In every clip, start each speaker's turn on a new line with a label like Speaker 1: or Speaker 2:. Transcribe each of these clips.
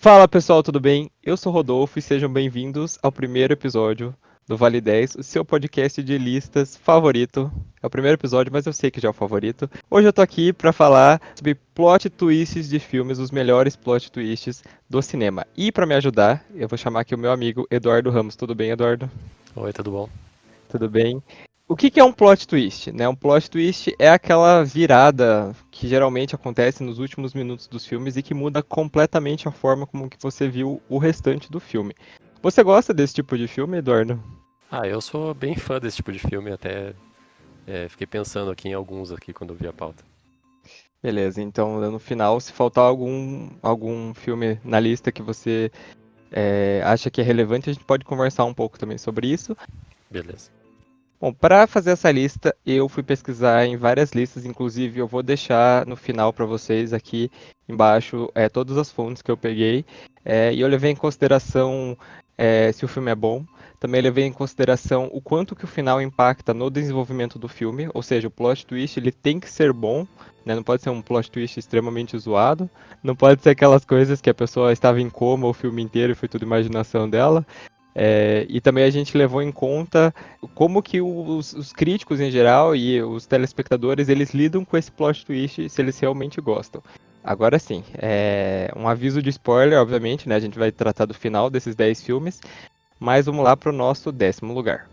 Speaker 1: Fala pessoal, tudo bem? Eu sou Rodolfo e sejam bem-vindos ao primeiro episódio do Vale 10, o seu podcast de listas favorito. É o primeiro episódio, mas eu sei que já é o favorito. Hoje eu tô aqui pra falar sobre plot twists de filmes, os melhores plot twists do cinema. E pra me ajudar, eu vou chamar aqui o meu amigo Eduardo Ramos. Tudo bem, Eduardo?
Speaker 2: Oi, tudo bom?
Speaker 1: Tudo bem? O que é um plot twist, né? Um plot twist é aquela virada que geralmente acontece nos últimos minutos dos filmes e que muda completamente a forma como que você viu o restante do filme. Você gosta desse tipo de filme, Eduardo?
Speaker 2: Eu sou bem fã desse tipo de filme, até fiquei pensando aqui em alguns aqui quando eu vi a pauta.
Speaker 1: Beleza, então no final, se faltar algum filme na lista que você acha que é relevante, a gente pode conversar um pouco também sobre isso.
Speaker 2: Beleza.
Speaker 1: Bom, para fazer essa lista, eu fui pesquisar em várias listas, inclusive eu vou deixar no final para vocês aqui embaixo todas as fontes que eu peguei. E eu levei em consideração se o filme é bom, também levei em consideração o quanto que o final impacta no desenvolvimento do filme, ou seja, o plot twist ele tem que ser bom, né? Não pode ser um plot twist extremamente zoado, não pode ser aquelas coisas que a pessoa estava em coma o filme inteiro e foi tudo imaginação dela. E também a gente levou em conta como que os críticos em geral e os telespectadores eles lidam com esse plot twist se eles realmente gostam. Agora sim, um aviso de spoiler, obviamente, né? A gente vai tratar do final desses 10 filmes, mas vamos lá para o nosso 10º lugar.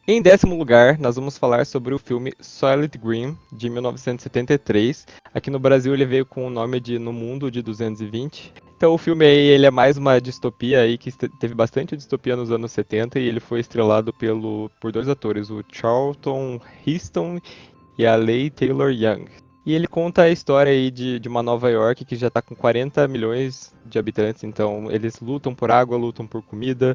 Speaker 1: Em 10º lugar, nós vamos falar sobre o filme Soylent Green, de 1973. Aqui no Brasil ele veio com o nome de No Mundo de 220. Então o filme aí, ele é mais uma distopia aí que teve bastante distopia nos anos 70 e ele foi estrelado por dois atores, o Charlton Heston e a Leigh Taylor-Young. E ele conta a história aí de uma Nova York que já está com 40 milhões de habitantes, então eles lutam por água, lutam por comida,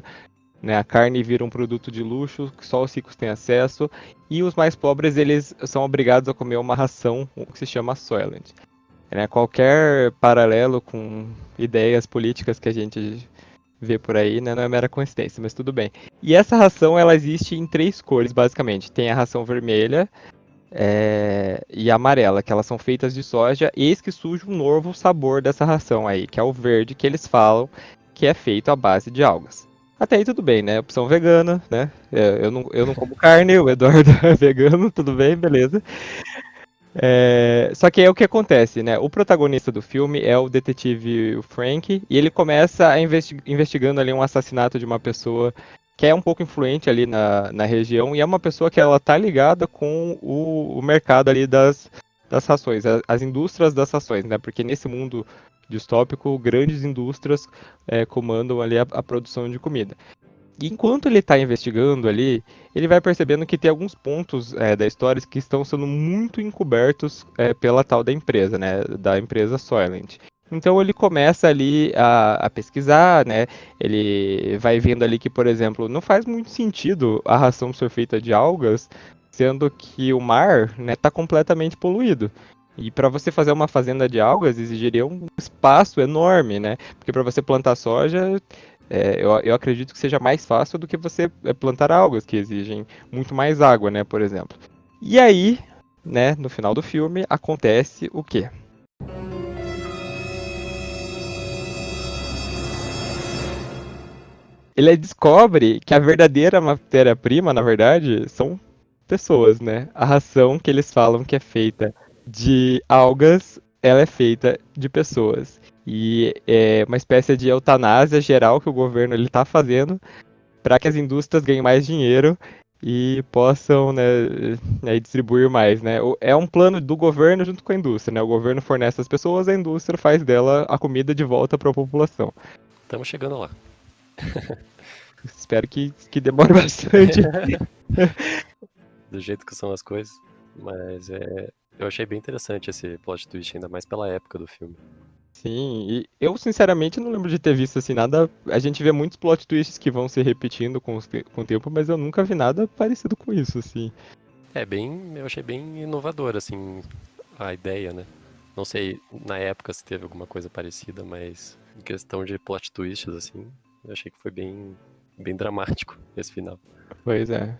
Speaker 1: né? A carne vira um produto de luxo que só os ricos têm acesso e os mais pobres eles são obrigados a comer uma ração que se chama Soylent. Né? Qualquer paralelo com ideias políticas que a gente vê por aí, né, não é mera coincidência, mas tudo bem. E essa ração ela existe em três cores basicamente. Tem a ração vermelha e a amarela, que elas são feitas de soja. Eis que surge um novo sabor dessa ração aí, que é o verde que eles falam que é feito à base de algas. Até aí tudo bem, né? Opção vegana, né? Eu não como carne, o Eduardo é vegano, tudo bem, beleza. Só que aí o que acontece, né? O protagonista do filme é o detetive Frank, e ele começa investigando ali um assassinato de uma pessoa que é um pouco influente ali na região, e é uma pessoa que ela tá ligada com o mercado ali das rações, as indústrias das rações, né? Porque nesse mundo distópico, grandes indústrias comandam ali a produção de comida. E enquanto ele está investigando ali, ele vai percebendo que tem alguns pontos da história que estão sendo muito encobertos pela tal da empresa, né? Da empresa Soylent. Então ele começa ali a pesquisar, né? Ele vai vendo ali que, por exemplo, não faz muito sentido a ração ser feita de algas, sendo que o mar, né, está completamente poluído. E para você fazer uma fazenda de algas exigiria um espaço enorme, né? Porque para você plantar soja eu acredito que seja mais fácil do que você plantar algas que exigem muito mais água, né, por exemplo. E aí, né, no final do filme, acontece o quê? Ele descobre que a verdadeira matéria-prima, na verdade, são pessoas, né? A ração que eles falam que é feita de algas, ela é feita de pessoas. E é uma espécie de eutanásia geral que o governo ele tá fazendo para que as indústrias ganhem mais dinheiro e possam, né, distribuir mais, né? É um plano do governo junto com a indústria, né? O governo fornece as pessoas, a indústria faz dela a comida de volta para a população.
Speaker 2: Estamos chegando lá.
Speaker 1: Espero que demore bastante.
Speaker 2: Do jeito que são as coisas. Mas eu achei bem interessante esse plot twist, ainda mais pela época do filme.
Speaker 1: Sim, e eu sinceramente não lembro de ter visto assim nada. A gente vê muitos plot twists que vão se repetindo com o tempo, mas eu nunca vi nada parecido com isso, assim.
Speaker 2: Eu achei bem inovador, assim, a ideia, né? Não sei na época se teve alguma coisa parecida, mas em questão de plot twists, assim, eu achei que foi bem dramático esse final.
Speaker 1: Pois é.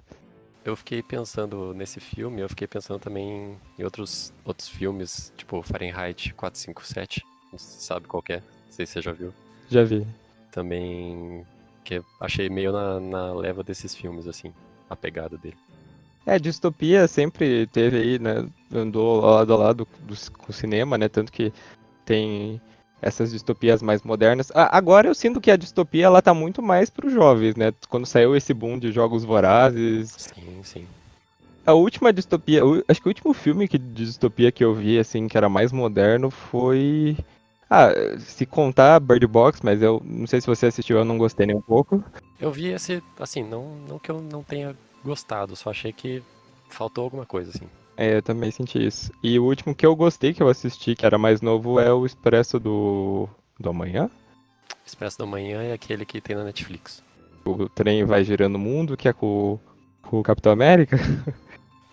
Speaker 2: Eu fiquei pensando nesse filme, eu fiquei pensando também em outros filmes, tipo Fahrenheit 457, não sei se sabe qual que é, não sei se você já viu.
Speaker 1: Já vi.
Speaker 2: Também que eu achei meio na leva desses filmes, assim, a pegada dele.
Speaker 1: Distopia sempre teve aí, né? Andou lado a lado com o cinema, né? Tanto que tem essas distopias mais modernas. Agora eu sinto que a distopia ela tá muito mais para os jovens, né? Quando saiu esse boom de jogos vorazes,
Speaker 2: Sim, sim.
Speaker 1: a última distopia, acho que o último filme de distopia que eu vi assim que era mais moderno foi se contar Bird Box, mas eu não sei se você assistiu, eu não gostei nem um pouco.
Speaker 2: Eu vi esse, assim, não que eu não tenha gostado, só achei que faltou alguma coisa, assim.
Speaker 1: É, eu também senti isso. E o último que eu gostei que eu assisti, que era mais novo, é o Expresso do Amanhã.
Speaker 2: Expresso da Manhã é aquele que tem na Netflix.
Speaker 1: O trem vai girando o mundo, que é com o Capitão América.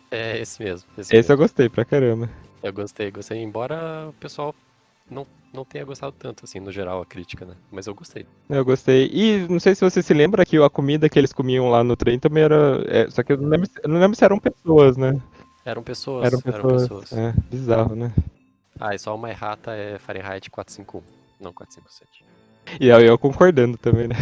Speaker 2: É esse mesmo, esse
Speaker 1: Esse eu
Speaker 2: mesmo.
Speaker 1: gostei pra caramba.
Speaker 2: Eu gostei, embora o pessoal não tenha gostado tanto, assim, no geral, a crítica, né? Mas eu gostei.
Speaker 1: Eu gostei. E não sei se você se lembra que a comida que eles comiam lá no trem também era. Só que eu não lembro se eram pessoas, né?
Speaker 2: Eram
Speaker 1: Eram
Speaker 2: pessoas, eram
Speaker 1: pessoas.
Speaker 2: pessoas.
Speaker 1: É, bizarro, né?
Speaker 2: Ah, e só uma errata é Fahrenheit 451, não 457.
Speaker 1: E aí eu concordando também, né?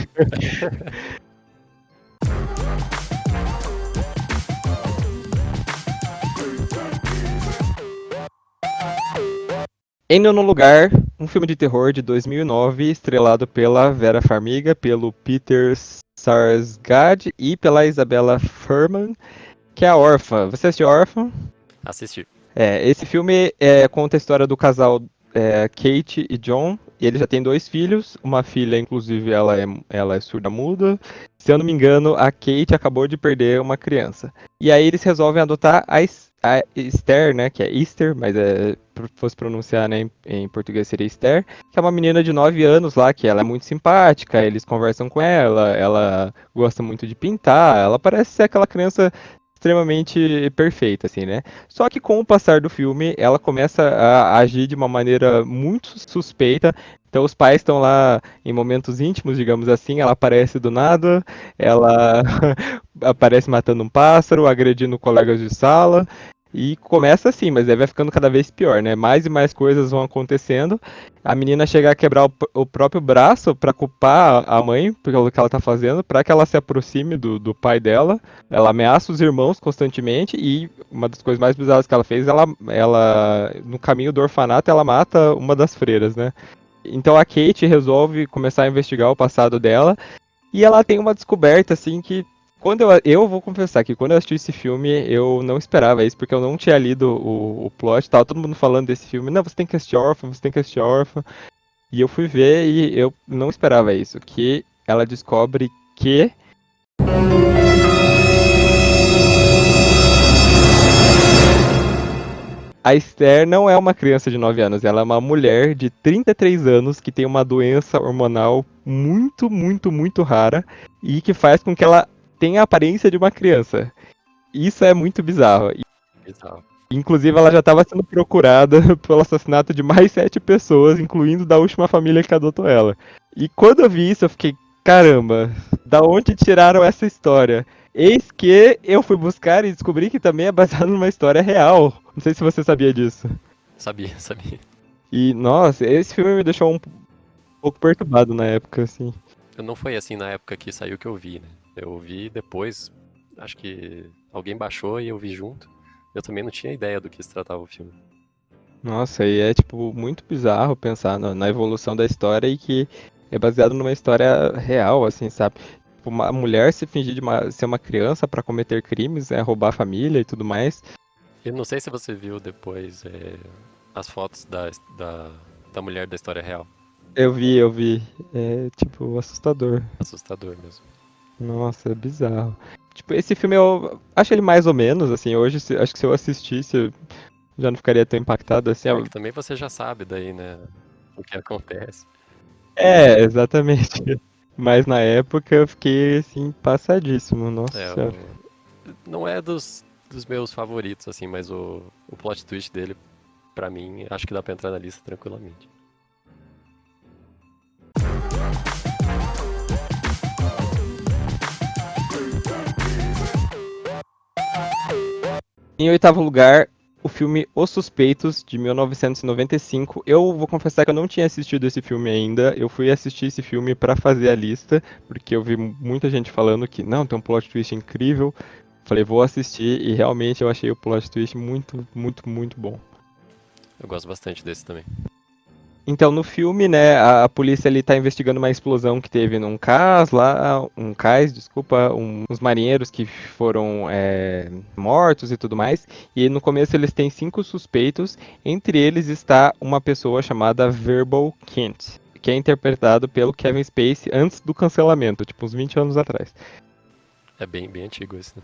Speaker 1: Em nono lugar, um filme de terror de 2009, estrelado pela Vera Farmiga, pelo Peter Sarsgaard e pela Isabella Fuhrman, que é a Órfã. Você assistiu Órfã?
Speaker 2: Assistir.
Speaker 1: Esse filme conta a história do casal Kate e John. E ele já tem dois filhos, uma filha, inclusive, ela é surda-muda. Se eu não me engano, a Kate acabou de perder uma criança. E aí eles resolvem adotar a Esther, né, que é Easter, mas fosse pronunciar, né, em português seria Esther, que é uma menina de 9 anos lá, que ela é muito simpática, eles conversam com ela gosta muito de pintar, ela parece ser aquela criança extremamente perfeita, assim, né? Só que com o passar do filme, ela começa a agir de uma maneira muito suspeita. Então os pais estão lá em momentos íntimos, digamos assim, ela aparece do nada, ela aparece matando um pássaro, agredindo colegas de sala. E começa assim, mas aí vai ficando cada vez pior, né? Mais e mais coisas vão acontecendo. A menina chega a quebrar o próprio braço para culpar a mãe pelo que ela tá fazendo, para que ela se aproxime do pai dela. Ela ameaça os irmãos constantemente e uma das coisas mais bizarras que ela fez, ela no caminho do orfanato, ela mata uma das freiras, né? Então a Kate resolve começar a investigar o passado dela e ela tem uma descoberta assim que quando eu vou confessar que quando eu assisti esse filme, eu não esperava isso, porque eu não tinha lido o plot, tava todo mundo falando desse filme, não, você tem que assistir Órfã, você tem que assistir Órfã, e eu fui ver e eu não esperava isso, que ela descobre que a Esther não é uma criança de 9 anos, ela é uma mulher de 33 anos que tem uma doença hormonal muito, muito, muito rara e que faz com que ela tenha a aparência de uma criança. Isso é muito bizarro.
Speaker 2: Bizarro.
Speaker 1: Inclusive, ela já estava sendo procurada pelo assassinato de mais 7 pessoas, incluindo da última família que adotou ela. E quando eu vi isso, eu fiquei, caramba, da onde tiraram essa história? Eis que eu fui buscar e descobri que também é baseado numa história real. Não sei se você sabia disso.
Speaker 2: Sabia, sabia.
Speaker 1: E, nossa, esse filme me deixou um pouco perturbado na época, assim.
Speaker 2: Não foi assim na época que saiu que eu vi, né? Eu vi depois, acho que alguém baixou e eu vi junto. Eu também não tinha ideia do que se tratava o filme.
Speaker 1: Nossa, e é, tipo, muito bizarro pensar na evolução da história e que é baseado numa história real, assim, sabe? Tipo, uma mulher se fingir de ser uma criança pra cometer crimes, roubar a família e tudo mais.
Speaker 2: Eu não sei se você viu depois as fotos da mulher da história real.
Speaker 1: Eu vi. É, tipo, assustador.
Speaker 2: Assustador mesmo.
Speaker 1: Nossa, é bizarro. Tipo, esse filme eu acho ele mais ou menos, assim, hoje acho que se eu assistisse eu já não ficaria tão impactado assim.
Speaker 2: É que também você já sabe daí, né? O que acontece.
Speaker 1: Exatamente. Mas na época eu fiquei, assim, passadíssimo, nossa
Speaker 2: É,
Speaker 1: senhora.
Speaker 2: não é dos meus favoritos, assim, mas o plot twist dele, pra mim, acho que dá pra entrar na lista tranquilamente.
Speaker 1: Em oitavo lugar, o filme Os Suspeitos, de 1995. Eu vou confessar que eu não tinha assistido esse filme ainda. Eu fui assistir esse filme pra fazer a lista, porque eu vi muita gente falando que não, tem um plot twist incrível. Falei, vou assistir e realmente eu achei o plot twist muito, muito, muito bom.
Speaker 2: Eu gosto bastante desse também.
Speaker 1: Então, no filme, né, a polícia ali tá investigando uma explosão que teve num cais lá, desculpa, uns marinheiros que foram mortos e tudo mais. E no começo eles têm 5 suspeitos, entre eles está uma pessoa chamada Verbal Kint, que é interpretado pelo Kevin Spacey antes do cancelamento, tipo uns 20 anos atrás.
Speaker 2: É bem, bem antigo esse, né?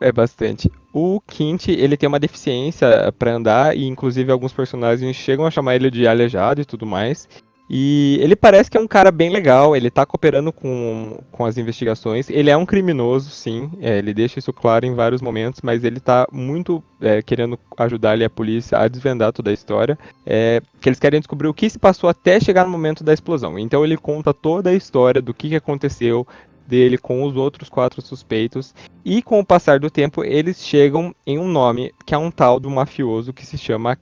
Speaker 1: É bastante. O Quint, ele tem uma deficiência pra andar e inclusive alguns personagens chegam a chamar ele de aleijado e tudo mais. E ele parece que é um cara bem legal, ele tá cooperando com as investigações. Ele é um criminoso, sim, ele deixa isso claro em vários momentos, mas ele tá muito querendo ajudar ali a polícia a desvendar toda a história. Que eles querem descobrir o que se passou até chegar no momento da explosão. Então ele conta toda a história do que aconteceu dele com os outros 4 suspeitos. E com o passar do tempo, eles chegam em um nome que é um tal do mafioso que se chama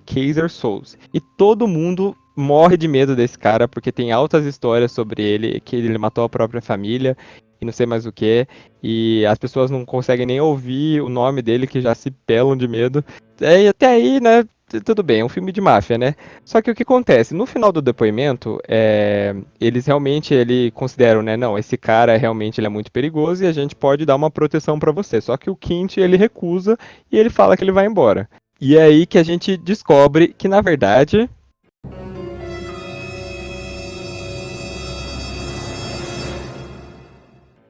Speaker 1: Kaiser Souls. E todo mundo morre de medo desse cara, porque tem altas histórias sobre ele, que ele matou a própria família e não sei mais o que. E as pessoas não conseguem nem ouvir o nome dele, que já se pelam de medo. E até aí, né? Tudo bem, é um filme de máfia, né? Só que o que acontece? No final do depoimento, eles realmente consideram, né? Não, esse cara realmente ele é muito perigoso e a gente pode dar uma proteção pra você. Só que o Quint ele recusa e ele fala que ele vai embora. E é aí que a gente descobre que, na verdade,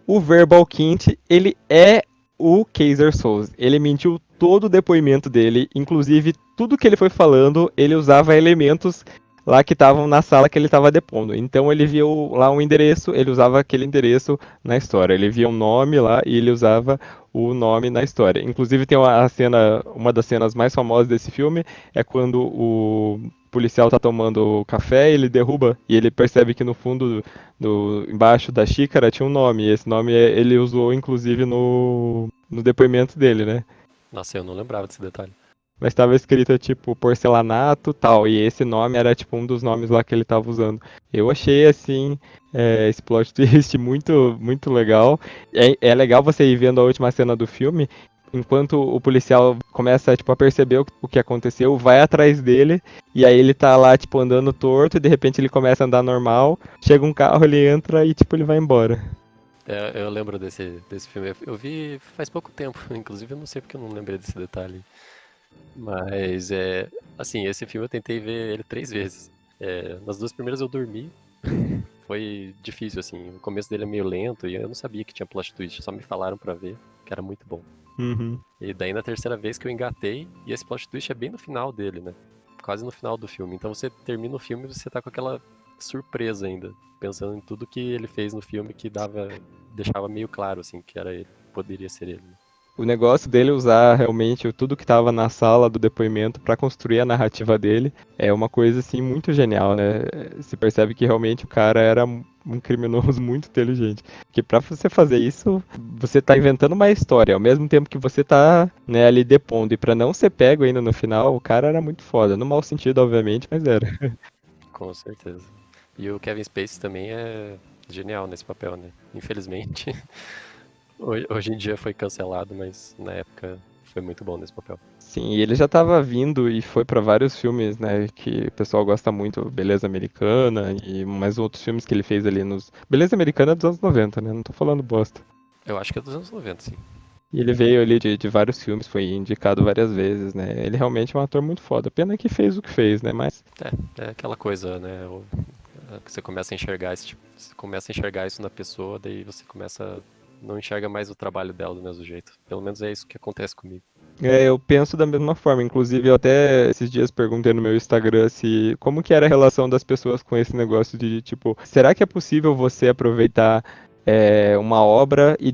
Speaker 1: o Verbal Kint, ele é o Kaiser Souls. Ele mentiu todo o depoimento dele, inclusive tudo que ele foi falando, ele usava elementos lá que estavam na sala que ele estava depondo. Então ele viu lá um endereço, ele usava aquele endereço na história. Ele via um nome lá e ele usava o nome na história. Inclusive tem uma das cenas mais famosas desse filme é quando o policial tá tomando café, ele derruba e ele percebe que no fundo embaixo da xícara tinha um nome. E esse nome ele usou inclusive no depoimento dele, né?
Speaker 2: Nossa, eu não lembrava desse detalhe.
Speaker 1: Mas estava escrito tipo porcelanato tal, e esse nome era tipo um dos nomes lá que ele tava usando. Eu achei assim esse plot twist muito, muito legal. É legal você ir vendo a última cena do filme, enquanto o policial começa tipo, a perceber o que aconteceu, vai atrás dele, e aí ele tá lá tipo andando torto, e de repente ele começa a andar normal, chega um carro, ele entra e tipo ele vai embora.
Speaker 2: Eu lembro desse filme. Eu vi faz pouco tempo, inclusive eu não sei porque eu não lembrei desse detalhe. Mas assim, esse filme eu tentei ver ele 3 vezes. Nas 2 primeiras eu dormi. Foi difícil, assim. O começo dele é meio lento e eu não sabia que tinha plot twist. Só me falaram pra ver, que era muito bom.
Speaker 1: Uhum.
Speaker 2: E daí na terceira vez que eu engatei, e esse plot twist é bem no final dele, né? Quase no final do filme. Então você termina o filme e você tá com aquela surpresa ainda. Pensando em tudo que ele fez no filme que deixava meio claro, assim, que era ele. Poderia ser ele.
Speaker 1: O negócio dele usar realmente tudo que estava na sala do depoimento para construir a narrativa dele é uma coisa assim muito genial, né? Se percebe que realmente o cara era um criminoso muito inteligente. Porque para você fazer isso, você tá inventando uma história, ao mesmo tempo que você tá, né, ali depondo. E para não ser pego ainda no final, o cara era muito foda. No mau sentido, obviamente, mas era.
Speaker 2: Com certeza. E o Kevin Spacey também é genial nesse papel, né? Infelizmente. Hoje em dia foi cancelado, mas na época foi muito bom nesse papel.
Speaker 1: Sim, e ele já estava vindo e foi para vários filmes, né, que o pessoal gosta muito, Beleza Americana e mais outros filmes que ele fez ali nos... Beleza Americana é dos anos 90, né, não tô falando bosta.
Speaker 2: Eu acho que é dos anos 90, sim.
Speaker 1: E ele veio ali de vários filmes, foi indicado várias vezes, né, ele realmente é um ator muito foda, pena que fez o que fez, né, mas...
Speaker 2: É aquela coisa, né? Que você começa a enxergar você começa a enxergar isso na pessoa, daí você não enxerga mais o trabalho dela do mesmo jeito. Pelo menos é isso que acontece comigo.
Speaker 1: Eu penso da mesma forma, inclusive eu até esses dias perguntei no meu Instagram se como que era a relação das pessoas com esse negócio de tipo, será que é possível você aproveitar uma obra e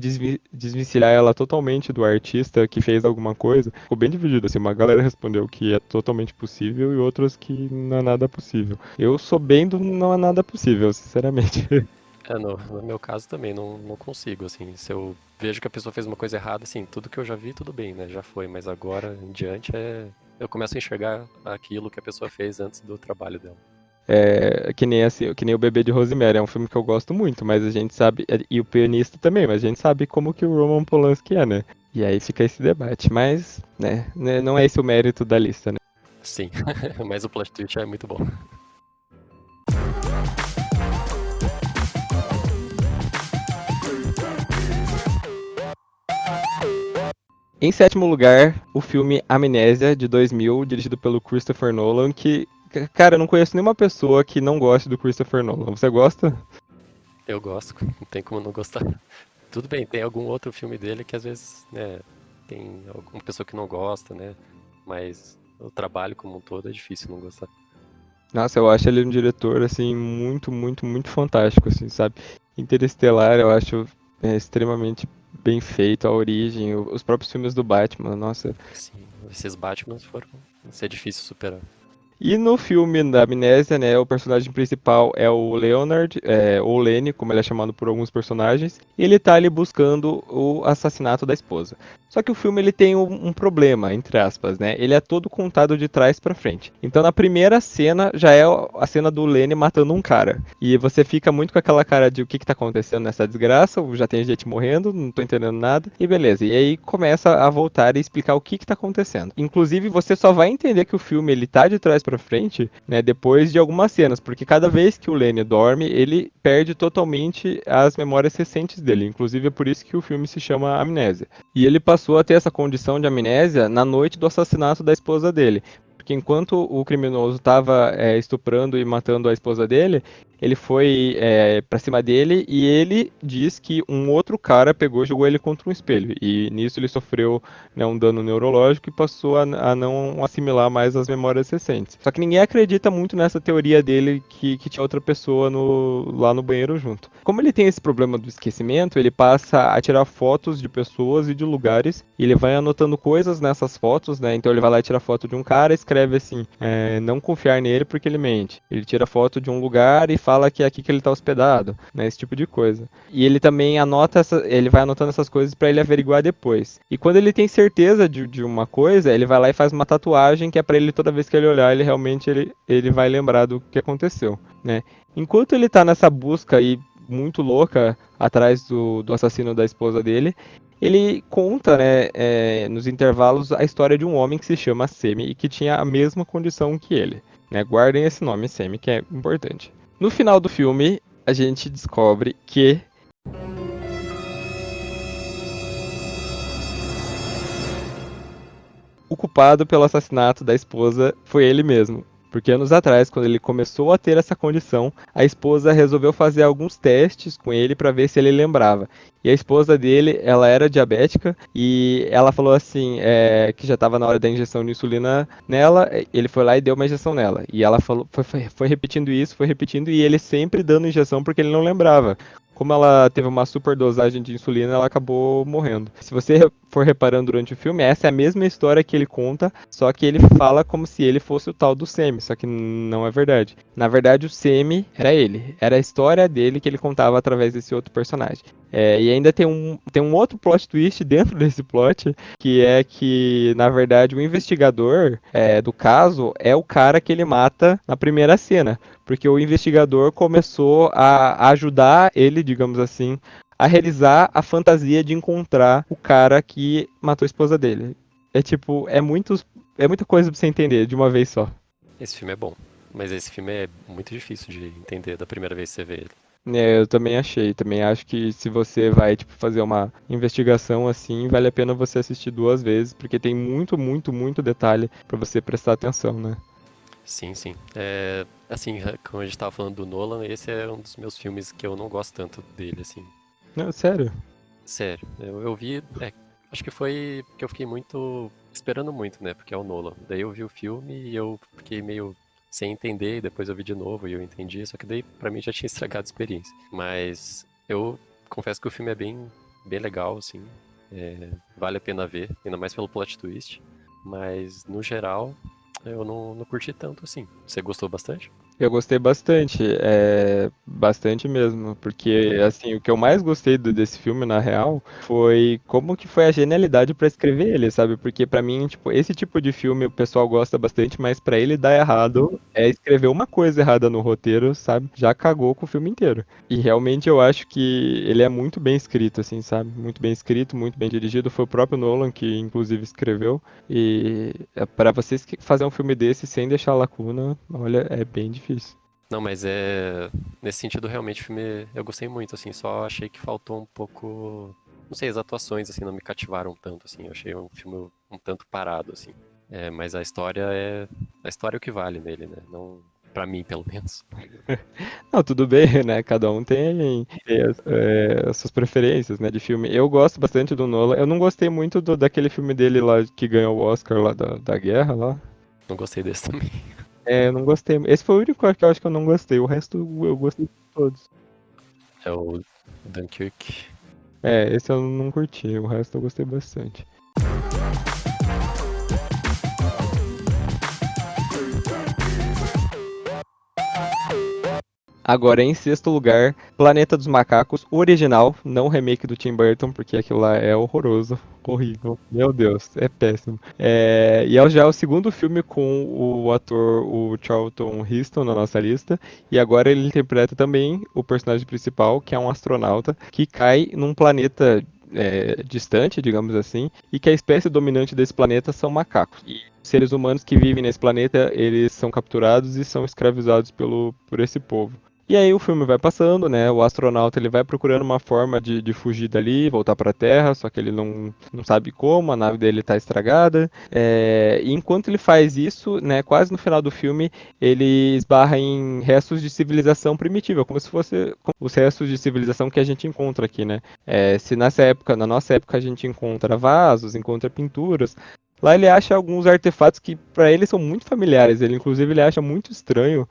Speaker 1: desvencilhar ela totalmente do artista que fez alguma coisa? Ficou bem dividido, assim, uma galera respondeu que é totalmente possível e outras que não é nada possível. Eu sou bem do não é nada possível, sinceramente.
Speaker 2: No meu caso também, não consigo, assim. Se eu vejo que a pessoa fez uma coisa errada, assim, tudo que eu já vi, tudo bem, né? Já foi, mas agora em diante eu começo a enxergar aquilo que a pessoa fez antes do trabalho dela.
Speaker 1: É, que nem assim, que nem o Bebê de Rosemary, é um filme que eu gosto muito, mas a gente sabe, e o Pianista também, mas a gente sabe como que o Roman Polanski é, né? E aí fica esse debate, mas, né, não é esse o mérito da lista, né?
Speaker 2: Sim, mas o plot twist é muito bom.
Speaker 1: Em sétimo lugar, o filme Amnésia, de 2000, dirigido pelo Christopher Nolan, que, cara, eu não conheço nenhuma pessoa que não goste do Christopher Nolan. Você gosta?
Speaker 2: Eu gosto, não tem como não gostar. Tudo bem, tem algum outro filme dele que às vezes, né, tem alguma pessoa que não gosta, né? Mas o trabalho como um todo é difícil não gostar.
Speaker 1: Nossa, eu acho ele um diretor, assim, muito, muito, muito fantástico, assim, sabe? Interestelar, eu acho extremamente bem feito, a origem, os próprios filmes do Batman, nossa.
Speaker 2: Sim, esses Batmans foram. Vai ser difícil superar.
Speaker 1: E no filme da Amnésia, né, o personagem principal é o Leonard, ou Lenny, como ele é chamado por alguns personagens, e ele tá ali buscando o assassinato da esposa. Só que o filme ele tem um problema, entre aspas, né? Ele é todo contado de trás pra frente. Então na primeira cena já é a cena do Lenny matando um cara. E você fica muito com aquela cara de o que que tá acontecendo nessa desgraça, já tem gente morrendo, não tô entendendo nada, e beleza. E aí começa a voltar e explicar o que que tá acontecendo. Inclusive você só vai entender que o filme ele tá de trás pra frente, né, depois de algumas cenas, porque cada vez que o Lenny dorme, ele perde totalmente as memórias recentes dele. Inclusive é por isso que o filme se chama Amnésia. E ele passou a ter essa condição de amnésia na noite do assassinato da esposa dele. Porque enquanto o criminoso estava estuprando e matando a esposa dele, ele foi pra cima dele e ele diz que um outro cara pegou e jogou ele contra um espelho. E nisso ele sofreu, né, um dano neurológico e passou a não assimilar mais as memórias recentes. Só que ninguém acredita muito nessa teoria dele que tinha outra pessoa lá no banheiro junto. Como ele tem esse problema do esquecimento, ele passa a tirar fotos de pessoas e de lugares e ele vai anotando coisas nessas fotos, né? Então ele vai lá e tira foto de um cara e escreve assim: não confiar nele porque ele mente. Ele tira foto de um lugar e fala que é aqui que ele tá hospedado, né? Esse tipo de coisa. E ele também ele vai anotando essas coisas para ele averiguar depois. E quando ele tem certeza de uma coisa, ele vai lá e faz uma tatuagem que é para ele toda vez que ele olhar, ele realmente ele vai lembrar do que aconteceu, né? Enquanto ele tá nessa busca aí muito louca atrás do assassino da esposa dele, ele conta, né, nos intervalos, a história de um homem que se chama Semi e que tinha a mesma condição que ele. Né? Guardem esse nome, Semi, que é importante. No final do filme, a gente descobre que o culpado pelo assassinato da esposa foi ele mesmo. Porque anos atrás, quando ele começou a ter essa condição, a esposa resolveu fazer alguns testes com ele para ver se ele lembrava. E a esposa dele, ela era diabética e ela falou assim, que já estava na hora da injeção de insulina nela, ele foi lá e deu uma injeção nela. E ela falou, foi repetindo isso, foi repetindo e ele sempre dando injeção porque ele não lembrava. Como ela teve uma super dosagem de insulina, ela acabou morrendo. Se você for reparando durante o filme, essa é a mesma história que ele conta, só que ele fala como se ele fosse o tal do Semi, só que não é verdade. Na verdade, o Semi era ele, era a história dele que ele contava através desse outro personagem. E ainda tem um outro plot twist dentro desse plot, que é que, na verdade, o investigador do caso é o cara que ele mata na primeira cena. Porque o investigador começou a ajudar ele, digamos assim, a realizar a fantasia de encontrar o cara que matou a esposa dele. É tipo, é muita coisa pra você entender de uma vez só.
Speaker 2: Esse filme é bom, mas esse filme é muito difícil de entender da primeira vez que você vê ele.
Speaker 1: Eu também achei, também acho que se você vai tipo fazer uma investigação assim, vale a pena você assistir duas vezes, porque tem muito, muito, muito detalhe pra você prestar atenção, né?
Speaker 2: Sim, sim. Assim, como a gente tava falando do Nolan, esse é um dos meus filmes que eu não gosto tanto dele, assim.
Speaker 1: Não, sério.
Speaker 2: Sério, eu vi. Acho que foi porque eu fiquei muito. Esperando muito, né? Porque é o Nolan. Daí eu vi o filme e eu fiquei meio sem entender, e depois eu vi de novo e eu entendi, só que daí pra mim já tinha estragado a experiência. Mas eu confesso que o filme é bem legal, assim. Vale a pena ver, ainda mais pelo plot twist. Mas no geral, Eu não curti tanto assim. Você gostou bastante?
Speaker 1: Eu gostei bastante, bastante mesmo, porque assim, o que eu mais gostei desse filme, na real, foi como que foi a genialidade pra escrever ele, sabe? Porque pra mim, tipo, esse tipo de filme o pessoal gosta bastante, mas pra ele dar errado é escrever uma coisa errada no roteiro, sabe? Já cagou com o filme inteiro. E realmente eu acho que ele é muito bem escrito, assim, sabe? Muito bem escrito, muito bem dirigido. Foi o próprio Nolan que inclusive escreveu. E para vocês que fazer um filme desse sem deixar lacuna, olha, é bem difícil.
Speaker 2: Não, mas é. Nesse sentido, realmente, o filme eu gostei muito, assim, só achei que faltou um pouco. Não sei, as atuações, assim, não me cativaram tanto, assim. Eu achei um filme um tanto parado, assim. É, mas a história é. A história é o que vale nele, né? Não. Pra mim, pelo menos.
Speaker 1: Não, tudo bem, né? Cada um tem as suas preferências, né, de filme. Eu gosto bastante do Nolan. Eu não gostei muito daquele filme dele lá que ganhou o Oscar lá da guerra lá.
Speaker 2: Não gostei desse também.
Speaker 1: Eu não gostei. Esse foi o único que eu acho que eu não gostei. O resto eu gostei de todos.
Speaker 2: É o Dunkirk.
Speaker 1: Esse eu não curti. O resto eu gostei bastante. Agora, em sexto lugar, Planeta dos Macacos, o original, não o remake do Tim Burton, porque aquilo lá é horroroso, horrível. Meu Deus, é péssimo. E é já o segundo filme com o ator, o Charlton Heston, na nossa lista, e agora ele interpreta também o personagem principal, que é um astronauta, que cai num planeta distante, digamos assim, e que a espécie dominante desse planeta são macacos. E seres humanos que vivem nesse planeta, eles são capturados e são escravizados por esse povo. E aí o filme vai passando, né? O astronauta ele vai procurando uma forma de fugir dali, voltar para a Terra, só que ele não sabe como, a nave dele está estragada. E enquanto ele faz isso, né, quase no final do filme, ele esbarra em restos de civilização primitiva, como se fosse os restos de civilização que a gente encontra aqui, né? Se na nossa época a gente encontra vasos, encontra pinturas, lá ele acha alguns artefatos que para ele são muito familiares. Ele inclusive ele acha muito estranho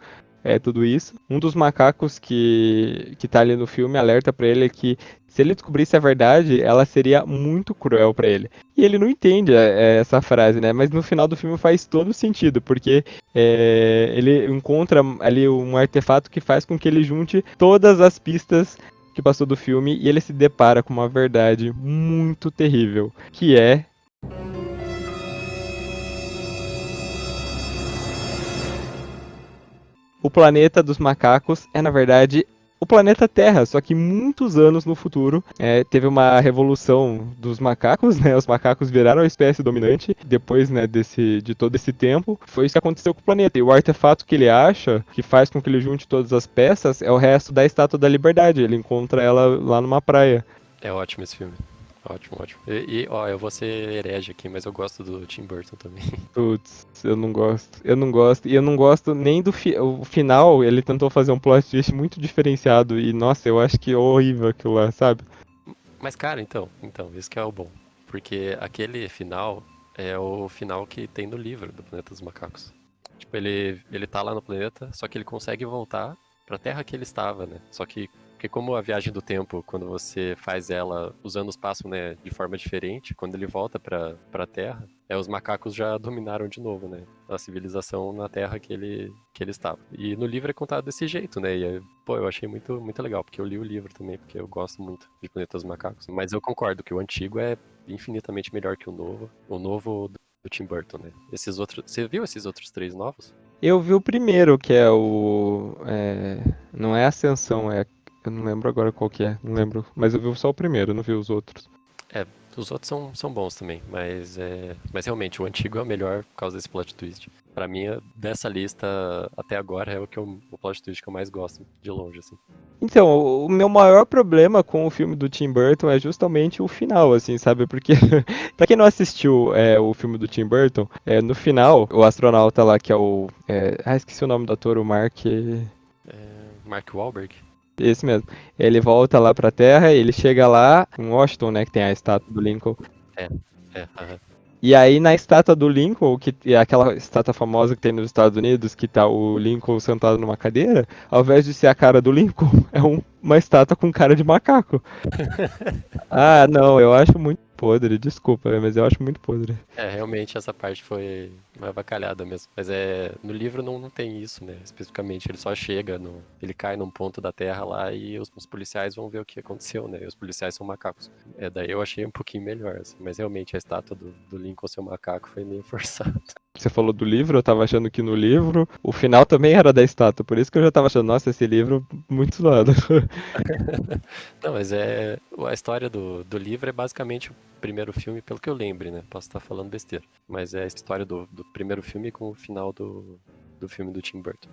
Speaker 1: tudo isso. Um dos macacos que tá ali no filme alerta pra ele que se ele descobrisse a verdade, ela seria muito cruel pra ele. E ele não entende essa frase, né? Mas no final do filme faz todo sentido, porque ele encontra ali um artefato que faz com que ele junte todas as pistas que passou do filme e ele se depara com uma verdade muito terrível, que é o planeta dos macacos é, na verdade, o planeta Terra, só que muitos anos no futuro teve uma revolução dos macacos, né? Os macacos viraram a espécie dominante depois, né, de todo esse tempo. Foi isso que aconteceu com o planeta. E o artefato que ele acha, que faz com que ele junte todas as peças, é o resto da Estátua da Liberdade. Ele encontra ela lá numa praia.
Speaker 2: É ótimo esse filme. Ótimo, ótimo. Ó, eu vou ser herege aqui, mas eu gosto do Tim Burton também.
Speaker 1: Putz, eu não gosto. Eu não gosto. E eu não gosto nem o final. Ele tentou fazer um plot twist muito diferenciado. E, nossa, eu acho que é horrível aquilo lá, sabe?
Speaker 2: Mas, cara, então, isso que é o bom. Porque aquele final é o final que tem no livro do Planeta dos Macacos. Tipo, ele tá lá no planeta, só que ele consegue voltar pra terra que ele estava, né? Só que, porque como a viagem do tempo, quando você faz ela usando o espaço, né, de forma diferente, quando ele volta pra terra, os macacos já dominaram de novo, né? A civilização na terra que ele estava. E no livro é contado desse jeito, né? Pô, eu achei muito, muito legal, porque eu li o livro também, porque eu gosto muito de Planeta dos Macacos. Mas eu concordo que o antigo é infinitamente melhor que o novo. O novo do Tim Burton, né? Esses outros, você viu esses outros três novos?
Speaker 1: Eu vi o primeiro, que é não é Ascensão, eu não lembro agora qual que é, não lembro. Mas eu vi só o primeiro, não vi os outros.
Speaker 2: É, os outros são bons também, mas realmente o antigo é o melhor por causa desse plot twist. Pra mim, dessa lista até agora é o plot twist que eu mais gosto, de longe, assim.
Speaker 1: Então, o meu maior problema com o filme do Tim Burton é justamente o final, assim, sabe? Porque, pra quem não assistiu o filme do Tim Burton, no final, o astronauta lá, que é esqueci o nome do ator, o Mark.
Speaker 2: Mark Wahlberg?
Speaker 1: Esse mesmo. Ele volta lá pra Terra, ele chega lá em Washington, né, que tem a estátua do Lincoln.
Speaker 2: É, aham.
Speaker 1: E aí na estátua do Lincoln, que é aquela estátua famosa que tem nos Estados Unidos, que tá o Lincoln sentado numa cadeira, ao invés de ser a cara do Lincoln, é uma estátua com cara de macaco. Ah, não, eu acho muito podre, desculpa, mas eu acho muito podre.
Speaker 2: Realmente essa parte foi uma avacalhada mesmo. Mas no livro não tem isso, né? Especificamente, ele só chega, ele cai num ponto da Terra lá e os policiais vão ver o que aconteceu, né? E os policiais são macacos. Daí eu achei um pouquinho melhor, assim. Mas realmente a estátua do Lincoln ser um macaco foi meio forçado.
Speaker 1: Você falou do livro, eu tava achando que no livro o final também era da estátua, por isso que eu já tava achando, nossa, esse livro muito zoado.
Speaker 2: Não, mas a história do livro é basicamente o primeiro filme, pelo que eu lembre, né? Posso estar falando besteira. Mas é a história do primeiro filme com o final do filme do Tim Burton.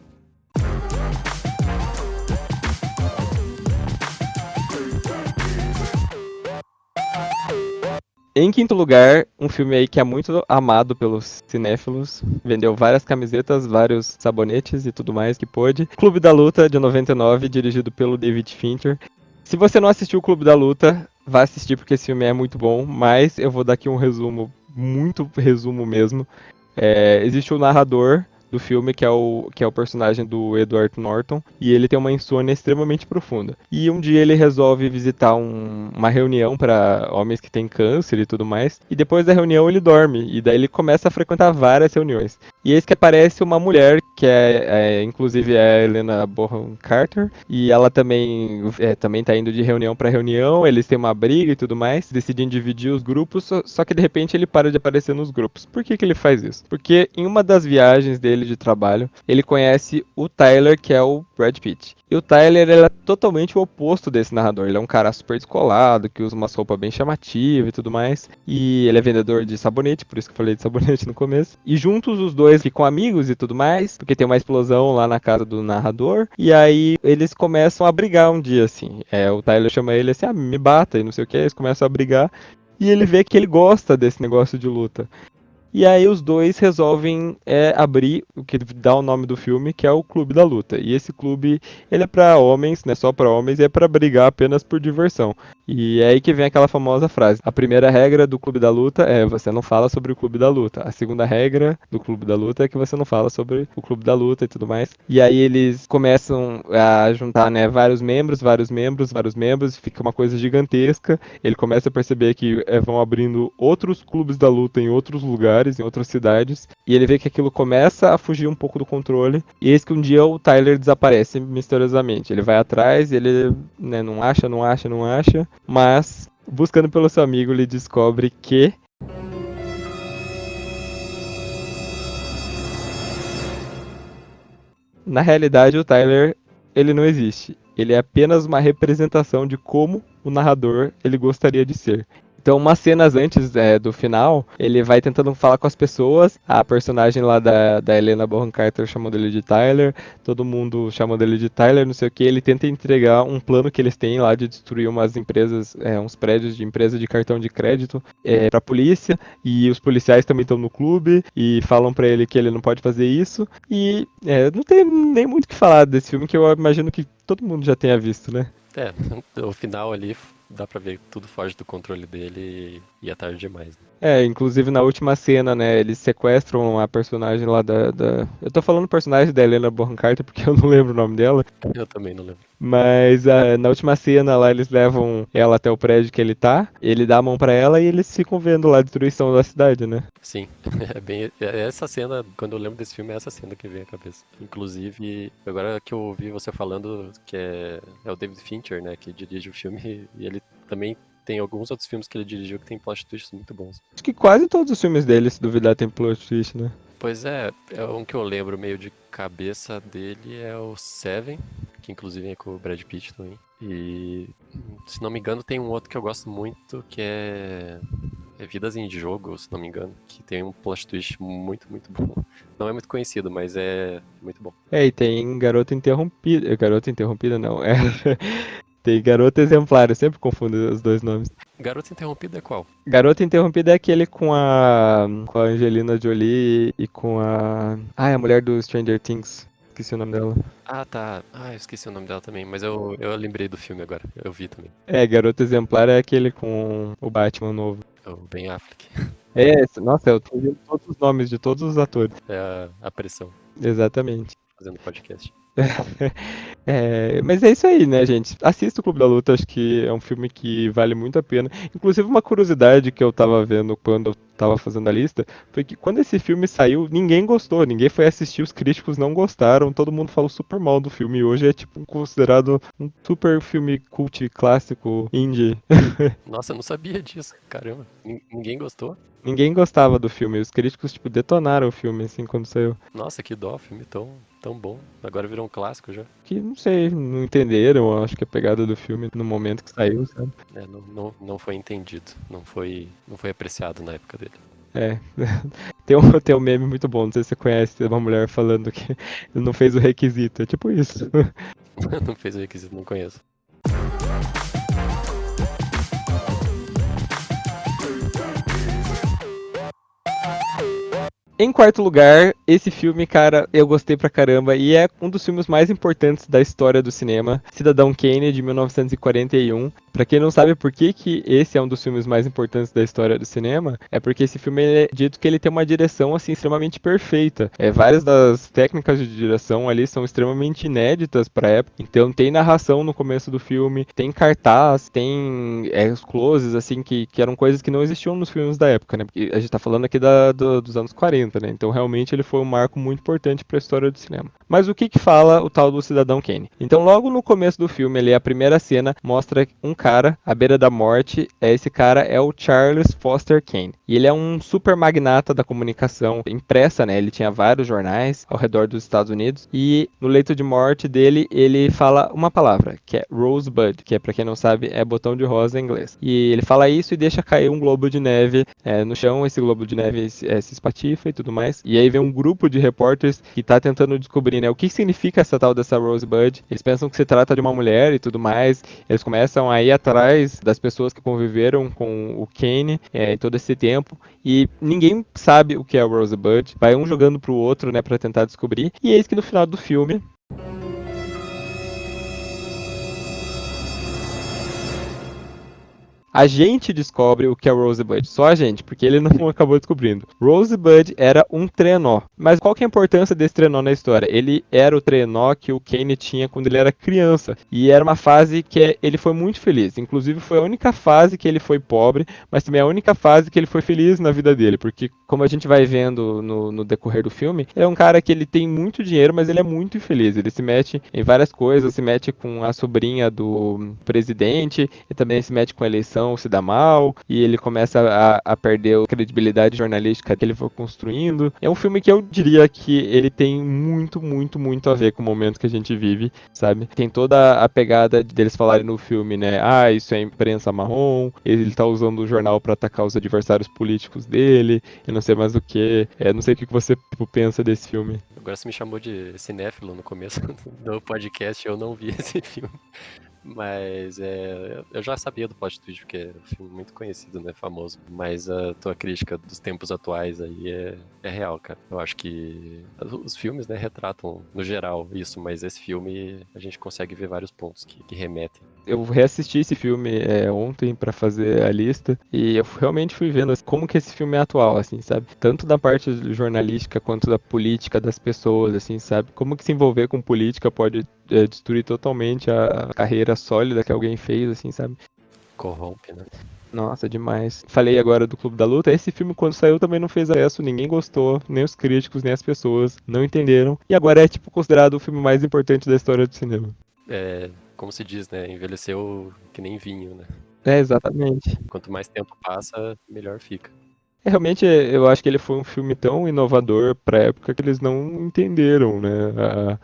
Speaker 1: Em quinto lugar, um filme aí que é muito amado pelos cinéfilos, vendeu várias camisetas, vários sabonetes e tudo mais que pôde. Clube da Luta, de 99, dirigido pelo David Fincher. Se você não assistiu o Clube da Luta, vá assistir porque esse filme é muito bom, mas eu vou dar aqui um resumo, muito resumo mesmo. Existe o narrador do filme, que é o personagem do Edward Norton, e ele tem uma insônia extremamente profunda. E um dia ele resolve visitar uma reunião para homens que têm câncer e tudo mais, e depois da reunião ele dorme, e daí ele começa a frequentar várias reuniões. E eis que aparece uma mulher, que inclusive é a Helena Bonham Carter, e ela também tá indo de reunião para reunião, eles têm uma briga e tudo mais, decidem dividir os grupos, só que de repente ele para de aparecer nos grupos. Por que ele faz isso? Porque em uma das viagens dele de trabalho, ele conhece o Tyler, que é o Brad Pitt. E o Tyler, ele é totalmente o oposto desse narrador. Ele é um cara super descolado, que usa uma roupa bem chamativa e tudo mais. E ele é vendedor de sabonete, por isso que eu falei de sabonete no começo. E juntos os dois ficam amigos e tudo mais, porque tem uma explosão lá na casa do narrador. E aí eles começam a brigar um dia, assim. O Tyler chama ele assim, me bata e não sei o que. Eles começam a brigar. E ele vê que ele gosta desse negócio de luta. E aí os dois resolvem abrir o que dá o nome do filme, que é o Clube da Luta. E esse clube, ele é pra homens, né, só pra homens, e é pra brigar apenas por diversão. E é aí que vem aquela famosa frase. A primeira regra do Clube da Luta é você não fala sobre o Clube da Luta. A segunda regra do Clube da Luta é que você não fala sobre o Clube da Luta e tudo mais. E aí eles começam a juntar, né, vários membros, e fica uma coisa gigantesca. Ele começa a perceber que vão abrindo outros clubes da luta em outros lugares, em outras cidades, e ele vê que aquilo começa a fugir um pouco do controle, e eis que um dia o Tyler desaparece misteriosamente. Ele vai atrás, ele, né, não acha, mas buscando pelo seu amigo, ele descobre que na realidade o Tyler, ele não existe. Ele é apenas uma representação de como o narrador ele gostaria de ser. Então, umas cenas antes do final, ele vai tentando falar com as pessoas. A personagem lá da Helena Bonham Carter chamando ele de Tyler. Todo mundo chamando ele de Tyler, não sei o que. Ele tenta entregar um plano que eles têm lá de destruir umas empresas, uns prédios de empresa de cartão de crédito pra polícia. E os policiais também estão no clube e falam pra ele que ele não pode fazer isso. E não tem nem muito o que falar desse filme, que eu imagino que todo mundo já tenha visto, né?
Speaker 2: O final ali dá pra ver que tudo foge do controle dele e é tarde demais, né?
Speaker 1: Inclusive na última cena, né, eles sequestram a personagem lá Eu tô falando personagem da Helena Bonham Carter porque eu não lembro o nome dela,
Speaker 2: Eu também não lembro.
Speaker 1: mas na última cena lá eles levam ela até o prédio que ele tá, ele dá a mão pra ela e eles ficam vendo lá a destruição da cidade, né?
Speaker 2: Sim, essa cena, quando eu lembro desse filme, é essa cena que vem à cabeça. Inclusive, agora que eu ouvi você falando que é o David Fincher, né, que dirige o filme, e ele também tem alguns outros filmes que ele dirigiu que tem plot twists muito bons.
Speaker 1: Acho que quase todos os filmes dele, se duvidar, tem plot twist, né?
Speaker 2: Pois é um que eu lembro meio de cabeça dele é o Seven, que inclusive é com o Brad Pitt também. E, se não me engano, tem um outro que eu gosto muito, que é Vidas em Jogo, se não me engano, que tem um plot twist muito, muito bom. Não é muito conhecido, mas é muito bom.
Speaker 1: E tem Garota Interrompida. Garota Interrompida não, tem Garota Exemplar, eu sempre confundo os dois nomes.
Speaker 2: Garota Interrompida é qual?
Speaker 1: Garota Interrompida é aquele com a Angelina Jolie e com a mulher do Stranger Things. Esqueci o nome dela.
Speaker 2: Ah, tá. Ah, eu esqueci o nome dela também, mas eu lembrei do filme agora. Eu vi também.
Speaker 1: Garota Exemplar é aquele com o Batman novo.
Speaker 2: É o Ben Affleck.
Speaker 1: Nossa, eu tô vendo todos os nomes de todos os atores.
Speaker 2: É a pressão,
Speaker 1: Exatamente.
Speaker 2: fazendo podcast.
Speaker 1: Mas é isso aí, né, gente? Assista o Clube da Luta, acho que é um filme que vale muito a pena. Inclusive, uma curiosidade que eu tava vendo quando eu tava fazendo a lista foi que quando esse filme saiu, ninguém gostou, ninguém foi assistir, os críticos não gostaram, todo mundo falou super mal do filme. E hoje é tipo considerado um super filme cult clássico indie.
Speaker 2: Nossa, eu não sabia disso, caramba. Ninguém gostou?
Speaker 1: Ninguém gostava do filme, os críticos tipo detonaram o filme assim quando saiu.
Speaker 2: Nossa, que dó, filme tão bom. Agora virou um clássico já.
Speaker 1: Que não sei, não entenderam, eu acho que a pegada do filme no momento que saiu, sabe?
Speaker 2: É, não foi entendido, não foi apreciado na época dele.
Speaker 1: É. Tem um meme muito bom, não sei se você conhece, uma mulher falando que não fez o requisito, é tipo isso.
Speaker 2: Não fez o requisito, não conheço.
Speaker 1: Em quarto lugar, esse filme, cara, eu gostei pra caramba e é um dos filmes mais importantes da história do cinema, Cidadão Kane, de 1941. Pra quem não sabe por que que esse é um dos filmes mais importantes da história do cinema, é porque esse filme é dito que ele tem uma direção assim extremamente perfeita. Várias das técnicas de direção ali são extremamente inéditas pra época. Então tem narração no começo do filme, tem cartaz, tem os closes assim que eram coisas que não existiam nos filmes da época, né? Porque a gente tá falando aqui dos anos 40, né? Então realmente ele foi um marco muito importante para a história do cinema. Mas o que que fala o tal do Cidadão Kane? Então logo no começo do filme, ali a primeira cena mostra um cara à beira da morte. Esse cara é o Charles Foster Kane. E ele é um super magnata da comunicação impressa, né? Ele tinha vários jornais ao redor dos Estados Unidos e no leito de morte dele, ele fala uma palavra, que é Rosebud, que é, para quem não sabe, é botão de rosa em inglês. E ele fala isso e deixa cair um globo de neve no chão. Esse globo de neve se espatifa e tudo mais. E aí vem um grupo de repórteres que tá tentando descobrir, né, o que significa essa tal dessa Rosebud. Eles pensam que se trata de uma mulher e tudo mais. Eles começam a ir atrás das pessoas que conviveram com o Kane em todo esse tempo. E ninguém sabe o que é a Rosebud. Vai um jogando pro outro, né, pra tentar descobrir. E eis que no final do filme, a gente descobre o que é Rosebud, só a gente, porque ele não acabou descobrindo. Rosebud era um trenó. Mas qual que é a importância desse trenó na história? Ele era o trenó que o Kane tinha quando ele era criança. E era uma fase que ele foi muito feliz. Inclusive foi a única fase que ele foi pobre, mas também a única fase que ele foi feliz na vida dele. Porque como a gente vai vendo no decorrer do filme, ele é um cara que ele tem muito dinheiro, mas ele é muito infeliz. Ele se mete em várias coisas, se mete com a sobrinha do presidente, e também se mete com a eleição, se dá mal, e ele começa a perder a credibilidade jornalística que ele foi construindo. É um filme que eu diria que ele tem muito, muito, muito a ver com o momento que a gente vive, sabe? Tem toda a pegada deles falarem no filme, né? Ah, isso é imprensa marrom, ele tá usando o jornal para atacar os adversários políticos dele, e não sei mais o que. Não sei o que você pensa desse filme.
Speaker 2: Agora você me chamou de cinéfilo no começo do podcast, eu não vi esse filme. Mas eu já sabia do plot twist, porque é um filme muito conhecido, né, famoso. Mas a tua crítica dos tempos atuais aí é real, cara. Eu acho que os filmes, né, retratam, no geral, isso, mas esse filme a gente consegue ver vários pontos que remetem.
Speaker 1: Eu reassisti esse filme ontem pra fazer a lista e eu realmente fui vendo assim, como que esse filme é atual, assim, sabe? Tanto da parte jornalística quanto da política das pessoas, assim, sabe? Como que se envolver com política pode destruir totalmente a carreira sólida que alguém fez, assim, sabe?
Speaker 2: Corrompe, né?
Speaker 1: Nossa, demais. Falei agora do Clube da Luta. Esse filme, quando saiu, também não fez acesso. Ninguém gostou, nem os críticos, nem as pessoas. Não entenderam. E agora é, tipo, considerado o filme mais importante da história do cinema.
Speaker 2: Como se diz, né, envelheceu que nem vinho, né?
Speaker 1: Exatamente.
Speaker 2: Quanto mais tempo passa, melhor fica.
Speaker 1: Realmente, eu acho que ele foi um filme tão inovador pra época que eles não entenderam, né,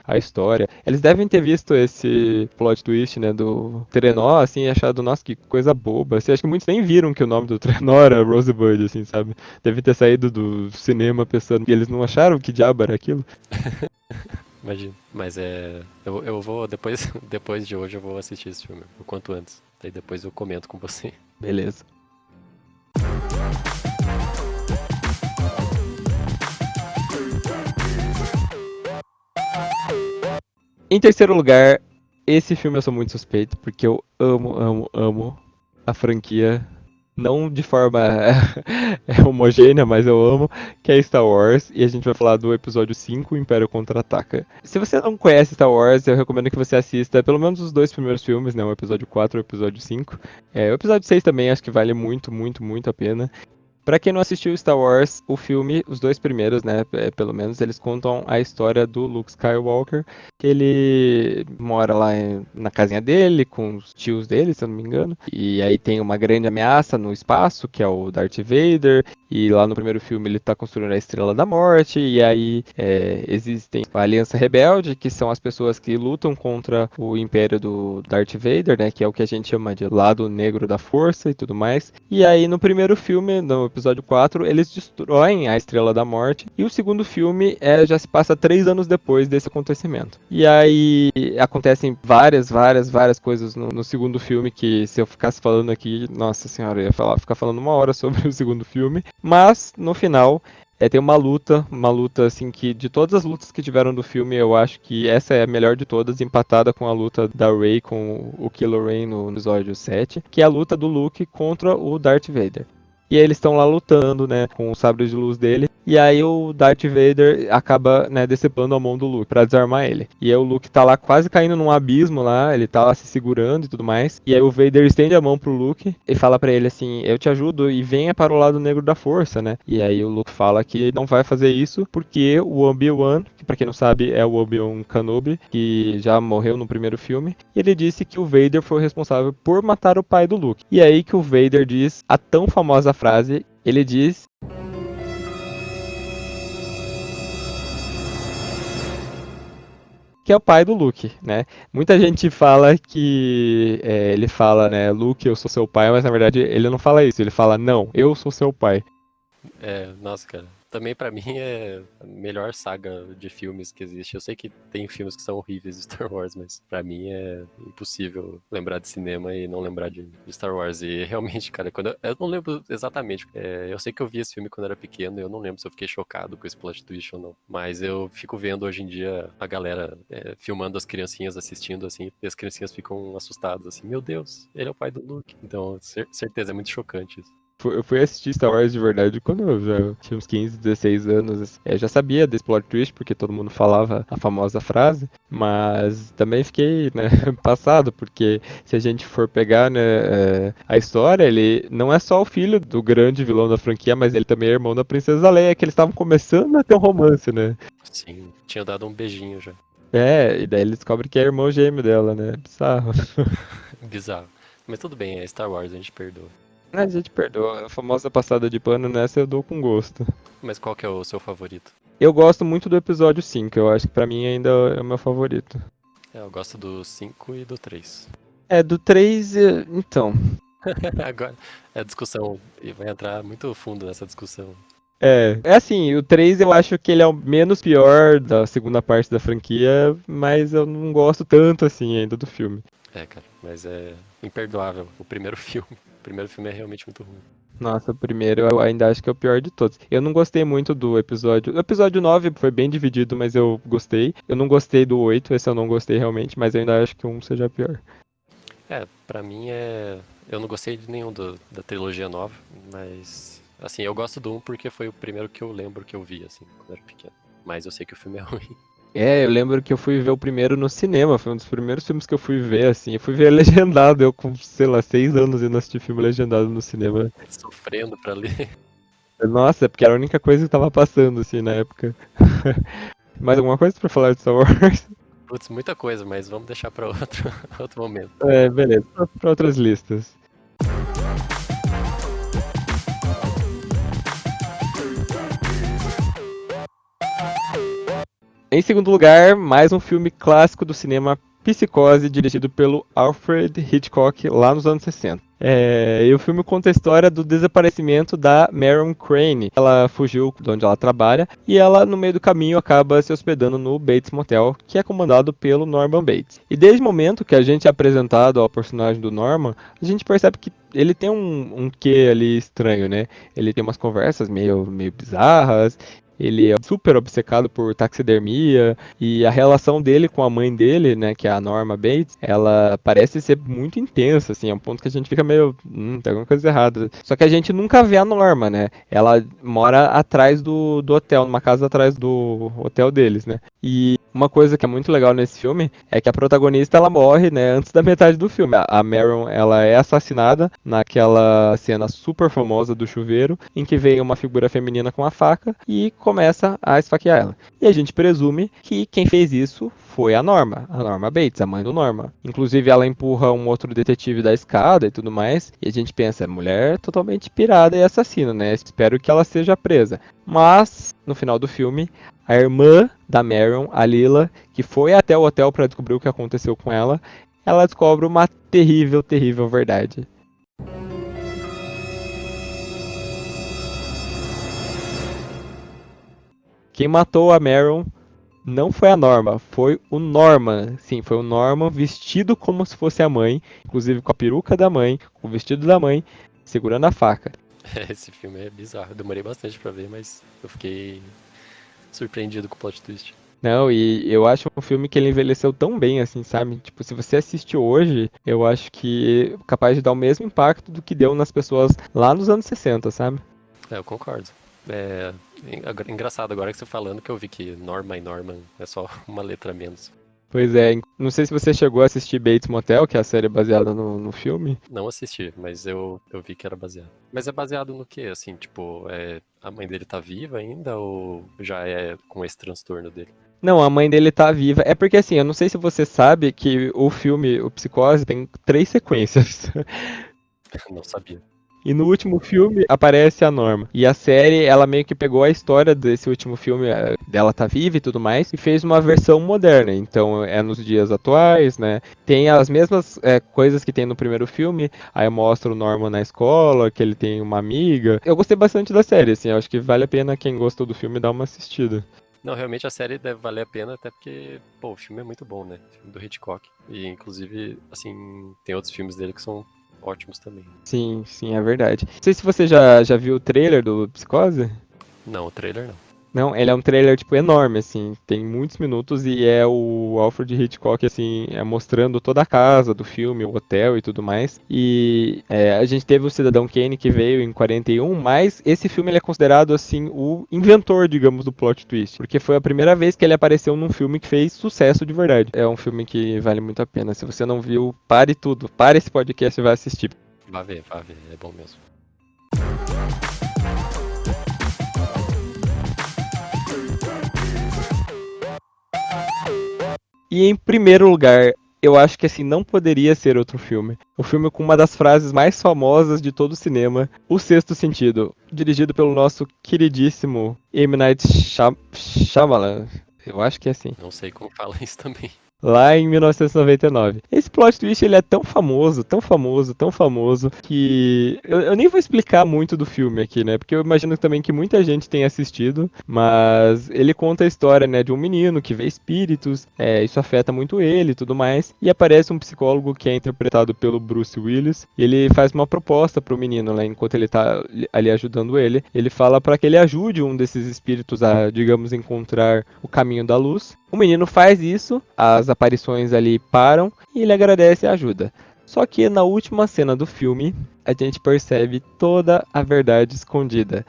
Speaker 1: a história. Eles devem ter visto esse plot twist, né, do Trenó, assim, e achado, nossa, que coisa boba. Assim, acho que muitos nem viram que o nome do Trenó era Rosebud, assim, sabe? Deve ter saído do cinema pensando que eles não acharam que diabo era aquilo.
Speaker 2: Imagina. Mas eu vou, depois de hoje, eu vou assistir esse filme, o quanto antes. Daí depois eu comento com você.
Speaker 1: Beleza. Em terceiro lugar, esse filme eu sou muito suspeito, porque eu amo, amo, amo a franquia não de forma homogênea, mas eu amo, que é Star Wars, e a gente vai falar do episódio 5, Império Contra-Ataca. Se você não conhece Star Wars, eu recomendo que você assista pelo menos os dois primeiros filmes, né, o episódio 4 e o episódio 5. O episódio 6 também acho que vale muito, muito, muito a pena. Pra quem não assistiu Star Wars, o filme, os dois primeiros, né, pelo menos, eles contam a história do Luke Skywalker, que ele mora lá na casinha dele, com os tios dele, se eu não me engano, e aí tem uma grande ameaça no espaço, que é o Darth Vader, e lá no primeiro filme ele tá construindo a Estrela da Morte, e aí existem a Aliança Rebelde, que são as pessoas que lutam contra o Império do Darth Vader, né, que é o que a gente chama de lado negro da força e tudo mais, e aí no primeiro filme, no episódio 4, eles destroem a Estrela da Morte. E o segundo filme já se passa 3 anos depois desse acontecimento. E aí acontecem várias coisas no segundo filme que se eu ficasse falando aqui, nossa senhora, eu ia ficar falando uma hora sobre o segundo filme. Mas no final tem uma luta assim que de todas as lutas que tiveram do filme, eu acho que essa é a melhor de todas, empatada com a luta da Rey com o Kylo Ren no episódio 7, que é a luta do Luke contra o Darth Vader. E aí eles estão lá lutando, né, com o sabre de luz dele. E aí o Darth Vader acaba, né, decepando a mão do Luke pra desarmar ele. E aí o Luke tá lá quase caindo num abismo lá, ele tá lá se segurando e tudo mais. E aí o Vader estende a mão pro Luke e fala pra ele assim, eu te ajudo e venha para o lado negro da força, né. E aí o Luke fala que não vai fazer isso porque o Obi-Wan, que pra quem não sabe é o Obi-Wan Kenobi, que já morreu no primeiro filme, e ele disse que o Vader foi o responsável por matar o pai do Luke. E aí que o Vader diz a tão famosa frase, ele diz que é o pai do Luke, né? Muita gente fala que ele fala, né, Luke, eu sou seu pai, mas na verdade ele não fala isso, ele fala, não, eu sou seu pai.
Speaker 2: Nossa, cara. Também pra mim é a melhor saga de filmes que existe. Eu sei que tem filmes que são horríveis de Star Wars, mas pra mim é impossível lembrar de cinema e não lembrar de Star Wars. E realmente, cara, eu não lembro exatamente. Eu sei que eu vi esse filme quando era pequeno e eu não lembro se eu fiquei chocado com esse plot twist ou não. Mas eu fico vendo hoje em dia a galera filmando as criancinhas assistindo, assim, e as criancinhas ficam assustadas, assim, meu Deus, ele é o pai do Luke. Então, certeza, é muito chocante isso.
Speaker 1: Eu fui assistir Star Wars de verdade quando eu já tinha uns 15, 16 anos. Assim. Eu já sabia desse plot twist, porque todo mundo falava a famosa frase, mas também fiquei, né, passado, porque se a gente for pegar, né, a história, ele não é só o filho do grande vilão da franquia, mas ele também é irmão da Princesa Leia, que eles estavam começando a ter um romance, né?
Speaker 2: Sim, tinha dado um beijinho já.
Speaker 1: E daí ele descobre que é irmão gêmeo dela, né? Bizarro.
Speaker 2: Bizarro. Mas tudo bem, é Star Wars, a gente perdoa.
Speaker 1: A gente perdoa, a famosa passada de pano nessa eu dou com gosto.
Speaker 2: Mas qual que é o seu favorito?
Speaker 1: Eu gosto muito do episódio 5, eu acho que pra mim ainda é o meu favorito.
Speaker 2: Eu gosto do 5 e do 3.
Speaker 1: Do 3, então.
Speaker 2: Agora, a discussão e vai entrar muito fundo nessa discussão.
Speaker 1: É assim, o 3 eu acho que ele é o menos pior da segunda parte da franquia, mas eu não gosto tanto assim ainda do filme.
Speaker 2: Cara, mas é imperdoável o primeiro filme. O primeiro filme é realmente muito ruim.
Speaker 1: Nossa, o primeiro eu ainda acho que é o pior de todos. Eu não gostei muito do episódio. O episódio 9 foi bem dividido, mas eu gostei. Eu não gostei do 8, esse eu não gostei realmente, mas eu ainda acho que o 1 seja pior.
Speaker 2: Pra mim é. Eu não gostei de nenhum da trilogia nova, mas. Assim, eu gosto do 1 porque foi o primeiro que eu lembro que eu vi, assim, quando eu era pequeno. Mas eu sei que o filme é ruim.
Speaker 1: Eu lembro que eu fui ver o primeiro no cinema, foi um dos primeiros filmes que eu fui ver, assim. Eu fui ver legendado, eu com, sei lá, 6 anos indo assistir filme legendado no cinema.
Speaker 2: Sofrendo pra ler.
Speaker 1: Nossa, é porque era a única coisa que tava passando, assim, na época. Mais alguma coisa pra falar de Star Wars?
Speaker 2: Putz, muita coisa, mas vamos deixar pra outro, outro momento.
Speaker 1: Beleza, pra outras listas. Em segundo lugar, mais um filme clássico do cinema, Psicose, dirigido pelo Alfred Hitchcock lá nos anos 60. E o filme conta a história do desaparecimento da Marion Crane. Ela fugiu de onde ela trabalha e ela, no meio do caminho, acaba se hospedando no Bates Motel, que é comandado pelo Norman Bates. E desde o momento que a gente é apresentado ao personagem do Norman, a gente percebe que ele tem um quê ali estranho, né? Ele tem umas conversas meio bizarras. ele é super obcecado por taxidermia, e a relação dele com a mãe dele, né, que é a Norma Bates, ela parece ser muito intensa, assim, é um ponto que a gente fica meio, tem alguma coisa errada. Só que a gente nunca vê a Norma, né? Ela mora atrás do hotel, numa casa atrás do hotel deles, né? E uma coisa que é muito legal nesse filme é que a protagonista, ela morre, né, antes da metade do filme. A Marion, ela é assassinada naquela cena super famosa do chuveiro, em que vem uma figura feminina com a faca e começa a esfaquear ela. E a gente presume que quem fez isso foi a Norma Bates, a mãe do Norma. Inclusive, ela empurra um outro detetive da escada e tudo mais, e a gente pensa, mulher totalmente pirada e assassina, né? Espero que ela seja presa. Mas, no final do filme, a irmã da Marion, a Lila, que foi até o hotel para descobrir o que aconteceu com ela, ela descobre uma terrível, terrível verdade. Quem matou a Marion não foi a Norma, foi o Norman. Sim, foi o Norman vestido como se fosse a mãe, inclusive com a peruca da mãe, com o vestido da mãe, segurando a faca.
Speaker 2: Esse filme é bizarro. Eu demorei bastante pra ver, mas eu fiquei surpreendido com o plot twist.
Speaker 1: Não, e eu acho um filme que ele envelheceu tão bem, assim, sabe? Tipo, se você assiste hoje, eu acho que é capaz de dar o mesmo impacto do que deu nas pessoas lá nos anos 60, sabe?
Speaker 2: É, eu concordo. É engraçado agora que você falando que eu vi que Norma e Norman é só uma letra a menos.
Speaker 1: Pois é, não sei se você chegou a assistir Bates Motel, que é a série baseada no filme.
Speaker 2: Não assisti, mas eu vi que era baseado. Mas é baseado no quê? Assim, tipo, a mãe dele tá viva ainda ou já é com esse transtorno dele?
Speaker 1: Não, a mãe dele tá viva. É porque assim, eu não sei se você sabe que o filme, o Psicose, tem 3 sequências.
Speaker 2: Não sabia.
Speaker 1: E no último filme aparece a Norma. E a série, ela meio que pegou a história desse último filme, dela tá viva e tudo mais, e fez uma versão moderna. Então é nos dias atuais, né? Tem as mesmas coisas que tem no primeiro filme. Aí mostra o Norman na escola, que ele tem uma amiga. Eu gostei bastante da série, assim. Eu acho que vale a pena quem gostou do filme dar uma assistida.
Speaker 2: Não, realmente a série deve valer a pena, até porque, pô, o filme é muito bom, né? O filme do Hitchcock. E, inclusive, assim, tem outros filmes dele que são ótimos também.
Speaker 1: Sim, sim, é verdade. Não sei se você já viu o trailer do Psicose.
Speaker 2: Não, o trailer não.
Speaker 1: Não, ele é um trailer, tipo, enorme, assim, tem muitos minutos e é o Alfred Hitchcock, assim, mostrando toda a casa do filme, o hotel e tudo mais. E a gente teve o Cidadão Kane que veio em 41, mas esse filme ele é considerado, assim, o inventor, digamos, do plot twist, porque foi a primeira vez que ele apareceu num filme que fez sucesso de verdade. É um filme que vale muito a pena. Se você não viu, pare tudo, pare esse podcast e vai assistir.
Speaker 2: Vá ver, é bom mesmo.
Speaker 1: E em primeiro lugar, eu acho que assim não poderia ser outro filme. O filme com uma das frases mais famosas de todo o cinema, O Sexto Sentido, dirigido pelo nosso queridíssimo M. Night Shyamalan. Eu acho que é assim.
Speaker 2: Não sei como fala isso também.
Speaker 1: Lá em 1999. Esse plot twist ele é tão famoso, tão famoso, tão famoso, que eu nem vou explicar muito do filme aqui, né? Porque eu imagino também que muita gente tenha assistido, mas ele conta a história, né, de um menino que vê espíritos, isso afeta muito ele e tudo mais, e aparece um psicólogo que é interpretado pelo Bruce Willis, e ele faz uma proposta pro menino, né, enquanto ele tá ali ajudando ele, ele fala para que ele ajude um desses espíritos a, digamos, encontrar o caminho da luz. O menino faz isso, as aparições ali param e ele agradece a ajuda. Só que na última cena do filme, a gente percebe toda a verdade escondida.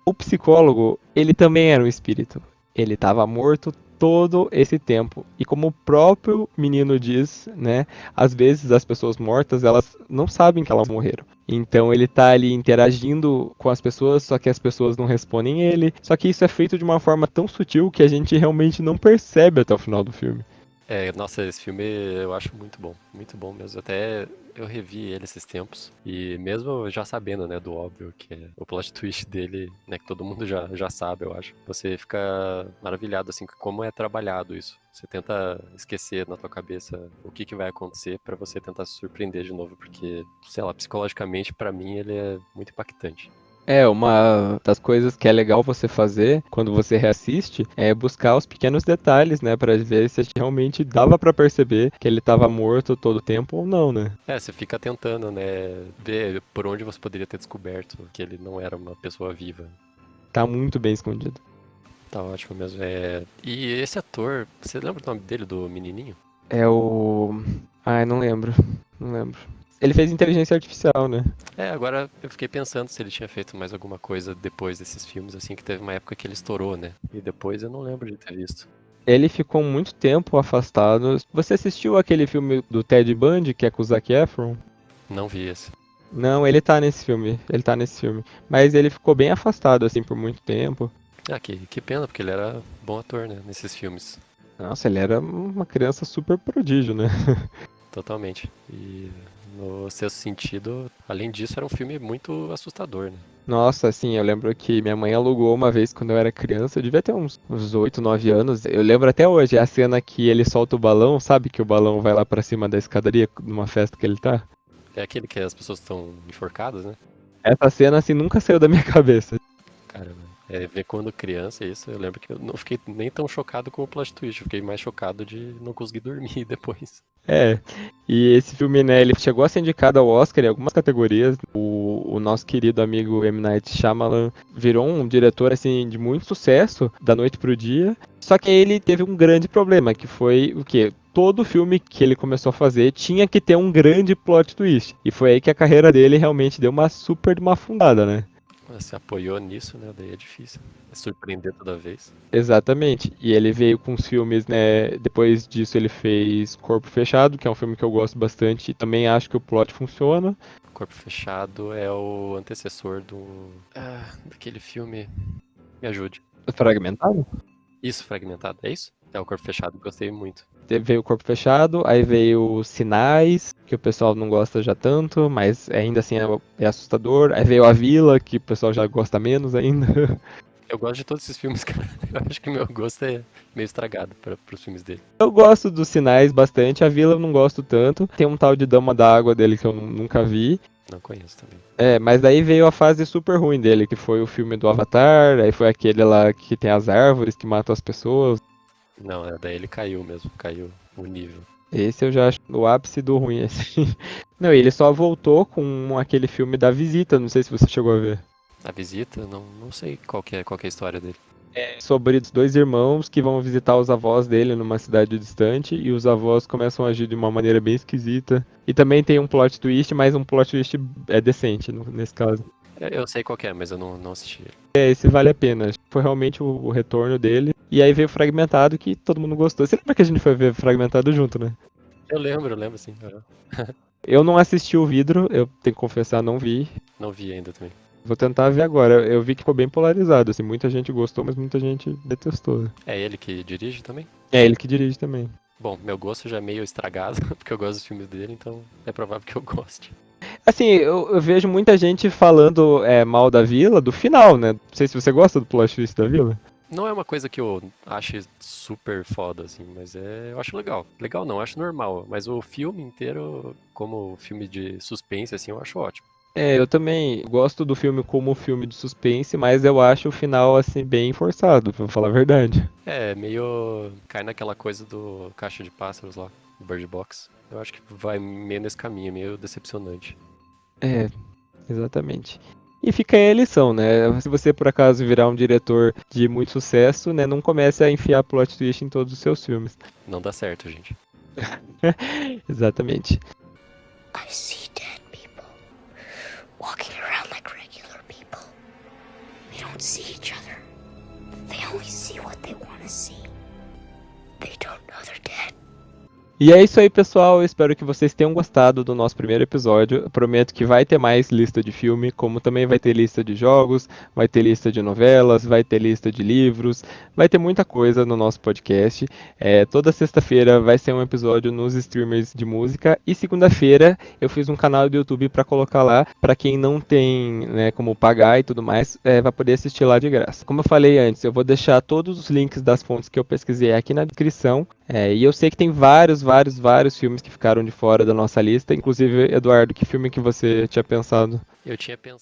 Speaker 1: O psicólogo, ele também era um espírito. Ele estava morto todo esse tempo. E como o próprio menino diz, né, às vezes as pessoas mortas, elas não sabem que elas morreram. Então ele tá ali interagindo com as pessoas, só que as pessoas não respondem ele. Só que isso é feito de uma forma tão sutil que a gente realmente não percebe até o final do filme.
Speaker 2: Nossa, esse filme eu acho muito bom mesmo. Até eu revi ele esses tempos e mesmo já sabendo, né, do óbvio que é o plot twist dele, né, que todo mundo já sabe, eu acho. Você fica maravilhado assim com como é trabalhado isso. Você tenta esquecer na tua cabeça o que vai acontecer pra você tentar se surpreender de novo, porque, sei lá, psicologicamente pra mim ele é muito impactante.
Speaker 1: Uma das coisas que é legal você fazer quando você reassiste é buscar os pequenos detalhes, né, pra ver se realmente dava pra perceber que ele tava morto todo o tempo ou não, né?
Speaker 2: Você fica tentando, né, ver por onde você poderia ter descoberto que ele não era uma pessoa viva.
Speaker 1: Tá muito bem escondido.
Speaker 2: Tá ótimo mesmo. E esse ator, você lembra o nome dele, do menininho?
Speaker 1: É o. Ai, não lembro. Não lembro. Ele fez inteligência artificial, né?
Speaker 2: Agora eu fiquei pensando se ele tinha feito mais alguma coisa depois desses filmes, assim, que teve uma época que ele estourou, né? E depois eu não lembro de ter visto.
Speaker 1: Ele ficou muito tempo afastado. Você assistiu aquele filme do Ted Bundy, que é com o Zac Efron?
Speaker 2: Não vi esse.
Speaker 1: Não, ele tá nesse filme. Ele tá nesse filme. Mas ele ficou bem afastado, assim, por muito tempo.
Speaker 2: Que pena, porque ele era bom ator, né, nesses filmes.
Speaker 1: Nossa, ele era uma criança super prodígio, né?
Speaker 2: Totalmente. E no Sexto Sentido, além disso, era um filme muito assustador, né?
Speaker 1: Nossa, assim, eu lembro que minha mãe alugou uma vez quando eu era criança, eu devia ter uns 8, 9 anos. Eu lembro até hoje, a cena que ele solta o balão, sabe que o balão vai lá pra cima da escadaria numa festa que ele tá?
Speaker 2: É aquele que as pessoas estão enforcadas, né?
Speaker 1: Essa cena, assim, nunca saiu da minha cabeça.
Speaker 2: Caramba. Ver quando criança isso, eu lembro que eu não fiquei nem tão chocado com o plot twist, eu fiquei mais chocado de não conseguir dormir depois.
Speaker 1: É, e esse filme, né, ele chegou a ser indicado ao Oscar em algumas categorias. O nosso querido amigo M. Night Shyamalan virou um diretor, assim, de muito sucesso, da noite pro dia. Só que ele teve um grande problema, que foi o quê? Todo filme que ele começou a fazer tinha que ter um grande plot twist. E foi aí que a carreira dele realmente deu uma super de uma afundada, né?
Speaker 2: Se apoiou nisso, né? Daí é difícil. É surpreender toda vez.
Speaker 1: Exatamente. E ele veio com os filmes, né? Depois disso ele fez Corpo Fechado, que é um filme que eu gosto bastante e também acho que o plot funciona.
Speaker 2: Corpo Fechado é o antecessor daquele filme. Me ajude.
Speaker 1: Fragmentado?
Speaker 2: Isso, Fragmentado, é isso? É o Corpo Fechado, gostei muito.
Speaker 1: Veio o Corpo Fechado, aí veio Sinais, que o pessoal não gosta já tanto, mas ainda assim é assustador. Aí veio A Vila, que o pessoal já gosta menos ainda.
Speaker 2: Eu gosto de todos esses filmes, cara. Eu acho que meu gosto é meio estragado para os filmes dele.
Speaker 1: Eu gosto dos Sinais bastante, A Vila eu não gosto tanto. Tem um tal de Dama da Água dele que eu nunca vi.
Speaker 2: Não conheço também.
Speaker 1: Mas daí veio a fase super ruim dele, que foi o filme do Avatar, aí foi aquele lá que tem as árvores que matam as pessoas.
Speaker 2: Não, daí ele caiu mesmo, caiu o nível.
Speaker 1: Esse eu já acho o ápice do ruim, assim. Não, e ele só voltou com aquele filme da Visita, não sei se você chegou a ver.
Speaker 2: A Visita, não sei qual que é a história dele.
Speaker 1: Sobre os dois irmãos que vão visitar os avós dele numa cidade distante e os avós começam a agir de uma maneira bem esquisita. E também tem um plot twist, mas um plot twist decente nesse caso.
Speaker 2: Eu sei qual que é, mas eu não assisti ele.
Speaker 1: Esse vale a pena. Foi realmente o retorno dele. E aí veio Fragmentado, que todo mundo gostou. Você lembra que a gente foi ver Fragmentado junto, né?
Speaker 2: Eu lembro sim.
Speaker 1: Eu não assisti o Vidro, eu tenho que confessar, não vi.
Speaker 2: Não vi ainda também.
Speaker 1: Vou tentar ver agora. Eu vi que ficou bem polarizado, assim, muita gente gostou, mas muita gente detestou.
Speaker 2: É ele que dirige também?
Speaker 1: É ele que dirige também.
Speaker 2: Bom, meu gosto já é meio estragado, porque eu gosto dos filmes dele, então é provável que eu goste.
Speaker 1: Assim, eu vejo muita gente falando mal da Vila, do final, né? Não sei se você gosta do plot twist da Vila.
Speaker 2: Não é uma coisa que eu ache super foda, assim, mas eu acho legal. Legal não, eu acho normal. Mas o filme inteiro, como filme de suspense, assim, eu acho ótimo.
Speaker 1: Eu também gosto do filme como filme de suspense, mas eu acho o final, assim, bem forçado, pra falar a verdade.
Speaker 2: Meio. Cai naquela coisa do Caixa de Pássaros lá, do Bird Box. Eu acho que vai meio nesse caminho, meio decepcionante.
Speaker 1: É, exatamente. E fica aí a lição, né? Se você por acaso virar um diretor de muito sucesso, né, não comece a enfiar plot twist em todos os seus filmes.
Speaker 2: Não dá certo, gente.
Speaker 1: Exatamente.
Speaker 3: I see dead people walking around like regular people. They don't see each other. They only see what they want to see. They don't know they're dead.
Speaker 1: E é isso aí, pessoal. Eu espero que vocês tenham gostado do nosso primeiro episódio. Eu prometo que vai ter mais lista de filme, como também vai ter lista de jogos, vai ter lista de novelas, vai ter lista de livros, vai ter muita coisa no nosso podcast. Toda sexta-feira vai ser um episódio nos streamers de música e segunda-feira eu fiz um canal do YouTube para colocar lá, para quem não tem, né, como pagar e tudo mais, vai poder assistir lá de graça. Como eu falei antes, eu vou deixar todos os links das fontes que eu pesquisei aqui na descrição. E eu sei que tem vários filmes que ficaram de fora da nossa lista. Inclusive, Eduardo, que filme que você tinha pensado?
Speaker 2: Eu tinha pensado.